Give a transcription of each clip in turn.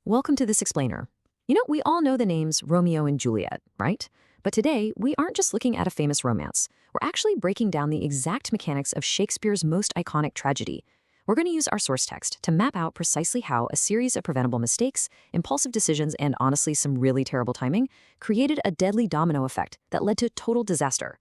Welcome to this explainer. We all know the names Romeo and Juliet, right? But today, we aren't just looking at a famous romance. We're actually breaking down the exact mechanics of Shakespeare's most iconic tragedy. We're going to use our source text to map out precisely how a series of preventable mistakes, impulsive decisions, and honestly some really terrible timing created a deadly domino effect that led to total disaster.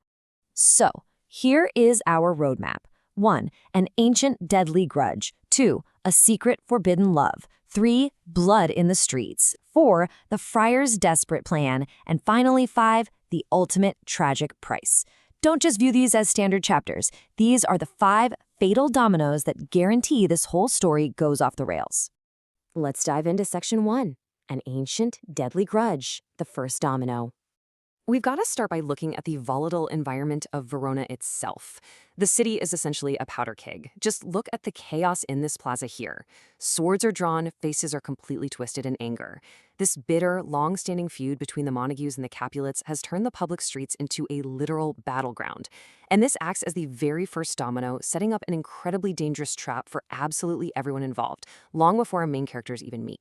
So, here is our roadmap. 1. An ancient deadly grudge. 2. A secret forbidden love. 3. Blood in the streets. 4. The friar's desperate plan. And finally, 5. The ultimate tragic price. Don't just view these as standard chapters. These are the 5 fatal dominoes that guarantee this whole story goes off the rails. Let's dive into section 1. An ancient deadly grudge. The first domino. We've got to start by looking at the volatile environment of Verona itself. The city is essentially a powder keg. Just look at the chaos in this plaza here. Swords are drawn, faces are completely twisted in anger. This bitter, long-standing feud between the Montagues and the Capulets has turned the public streets into a literal battleground. And this acts as the very first domino, setting up an incredibly dangerous trap for absolutely everyone involved, long before our main characters even meet.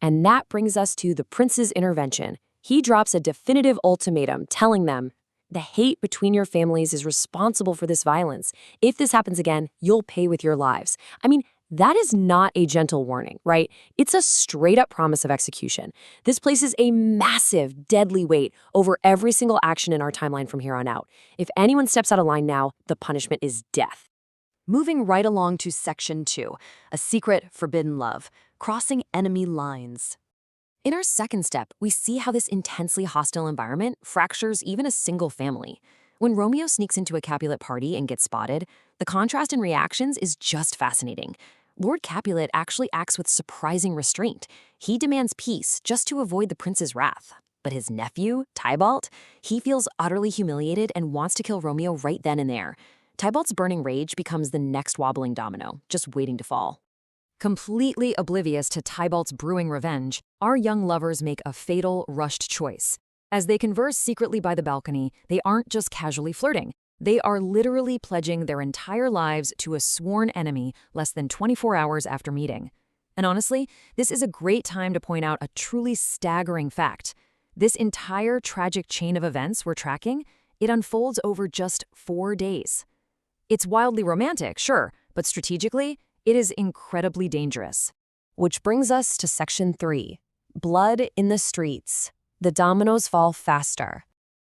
And that brings us to the prince's intervention. He drops a definitive ultimatum telling them, the hate between your families is responsible for this violence. If this happens again, you'll pay with your lives. That is not a gentle warning, right? It's a straight-up promise of execution. This places a massive, deadly weight over every single action in our timeline from here on out. If anyone steps out of line now, the punishment is death. Moving right along to section 2, a secret forbidden love, crossing enemy lines. In our second step, we see how this intensely hostile environment fractures even a single family. When Romeo sneaks into a Capulet party and gets spotted, the contrast in reactions is just fascinating. Lord Capulet actually acts with surprising restraint. He demands peace just to avoid the prince's wrath. But his nephew, Tybalt, he feels utterly humiliated and wants to kill Romeo right then and there. Tybalt's burning rage becomes the next wobbling domino, just waiting to fall. Completely oblivious to Tybalt's brewing revenge, our young lovers make a fatal, rushed choice. As they converse secretly by the balcony, they aren't just casually flirting. They are literally pledging their entire lives to a sworn enemy less than 24 hours after meeting. And honestly, this is a great time to point out a truly staggering fact. This entire tragic chain of events we're tracking, it unfolds over just 4 days. It's wildly romantic, sure, but strategically, it is incredibly dangerous. Which brings us to section 3. Blood in the streets. The dominoes fall faster.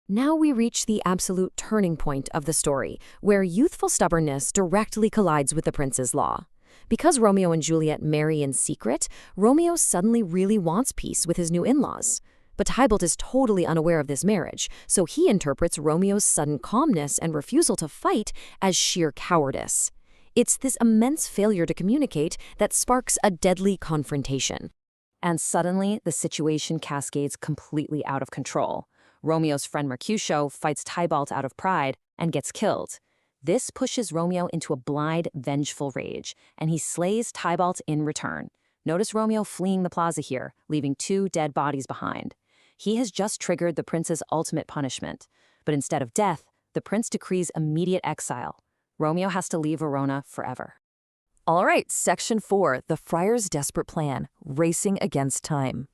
Now we reach the absolute turning point of the story, where youthful stubbornness directly collides with the prince's law. Because Romeo and Juliet marry in secret, Romeo suddenly really wants peace with his new in-laws. But Tybalt is totally unaware of this marriage, so he interprets Romeo's sudden calmness and refusal to fight as sheer cowardice. It's this immense failure to communicate that sparks a deadly confrontation. And suddenly, the situation cascades completely out of control. Romeo's friend Mercutio fights Tybalt out of pride and gets killed. This pushes Romeo into a blind, vengeful rage, and he slays Tybalt in return. Notice Romeo fleeing the plaza here, leaving 2 dead bodies behind. He has just triggered the prince's ultimate punishment. But instead of death, the prince decrees immediate exile. Romeo has to leave Verona forever. All right, section 4, the friar's desperate plan, racing against time.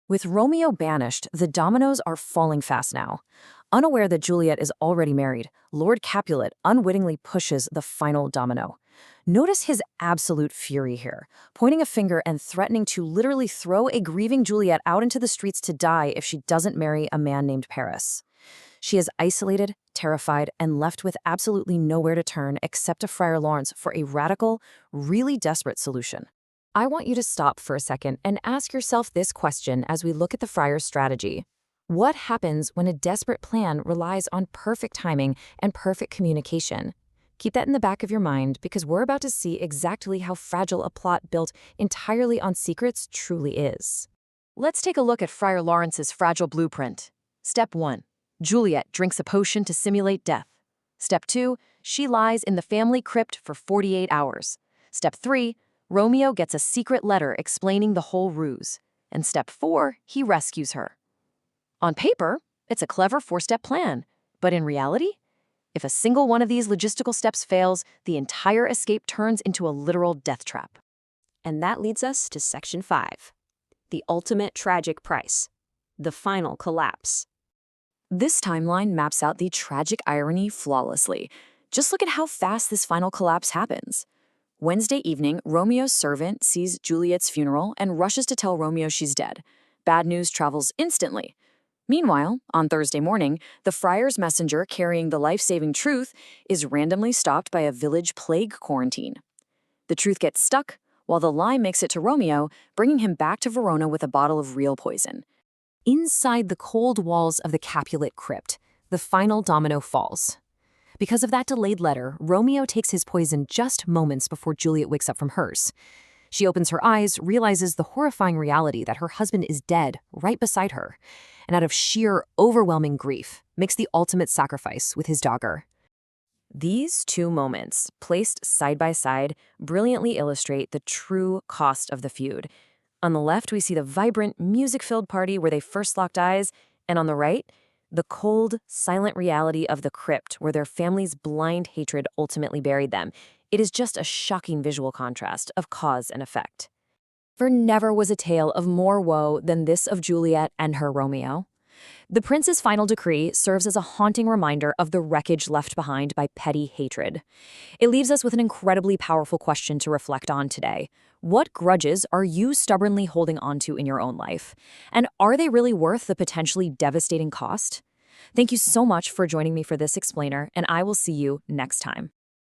With Romeo banished, the dominoes are falling fast now. Unaware that Juliet is already married, Lord Capulet unwittingly pushes the final domino. Notice his absolute fury here, pointing a finger and threatening to literally throw a grieving Juliet out into the streets to die if she doesn't marry a man named Paris. She is isolated, terrified, and left with absolutely nowhere to turn except to Friar Lawrence for a radical, really desperate solution. I want you to stop for a second and ask yourself this question as we look at the friar's strategy. What happens when a desperate plan relies on perfect timing and perfect communication? Keep that in the back of your mind because we're about to see exactly how fragile a plot built entirely on secrets truly is. Let's take a look at Friar Lawrence's fragile blueprint. Step 1. Juliet drinks a potion to simulate death. Step 2. She lies in the family crypt for 48 hours. Step 3. Romeo gets a secret letter explaining the whole ruse. And step 4. He rescues her. On paper, it's a clever 4-step plan. But in reality, if a single one of these logistical steps fails, the entire escape turns into a literal death trap. And that leads us to section 5. the ultimate tragic price, the final collapse. This timeline maps out the tragic irony flawlessly. Just look at how fast this final collapse happens. Wednesday evening, Romeo's servant sees Juliet's funeral and rushes to tell Romeo she's dead. Bad news travels instantly. Meanwhile, on Thursday morning, the friar's messenger carrying the life-saving truth is randomly stopped by a village plague quarantine. The truth gets stuck, while the lie makes it to Romeo, bringing him back to Verona with a bottle of real poison. Inside the cold walls of the Capulet crypt, the final domino falls. Because of that delayed letter, Romeo takes his poison just moments before Juliet wakes up from hers. She opens her eyes, realizes the horrifying reality that her husband is dead right beside her, and out of sheer, overwhelming grief, makes the ultimate sacrifice with his dagger. These two moments, placed side by side, brilliantly illustrate the true cost of the feud. On the left, we see the vibrant, music-filled party where they first locked eyes, and on the right, the cold, silent reality of the crypt where their family's blind hatred ultimately buried them. It is just a shocking visual contrast of cause and effect. For never was a tale of more woe than this of Juliet and her Romeo. The prince's final decree serves as a haunting reminder of the wreckage left behind by petty hatred. It leaves us with an incredibly powerful question to reflect on today. What grudges are you stubbornly holding onto in your own life? And are they really worth the potentially devastating cost? Thank you so much for joining me for this explainer, and I will see you next time.